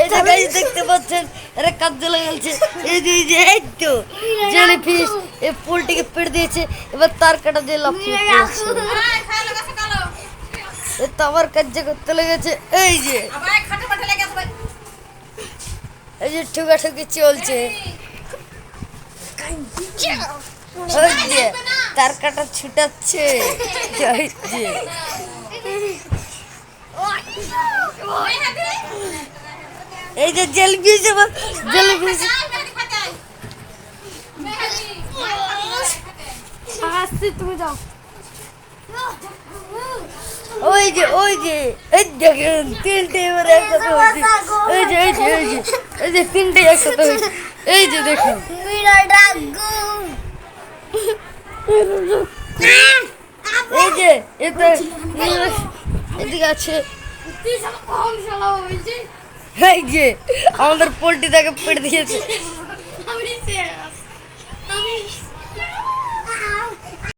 এইটা গাইস দেখতে পাচ্ছেন এরা কাজ জ্বলে গেছে। এই তো জেলিফিশ এই পোলটিকে পেড়ে দিয়েছে, এবার তার কাটা দিয়ে লাফিয়ে পড়েছে। এ তো আবার কাজ করতে লেগেছে। এই যে এই যে ঠুকাঠুকি চলছে। ওই যে তার কাটা ছুটাচ্ছে। এই যে এই যে জেলিফিশ জেলিফিশ আসছি, তুমি যাও। ওই যে এই দেখেন তিনটে এবার একসাথে হয়েছে। এই যে এই যে তিনটে একসাথে হয়েছে। এই যে দেখুন এই যে এটা এদিকে আছে। এই যে আমাদের পোল্ট্রি তাকে পেড়ে দিয়েছে।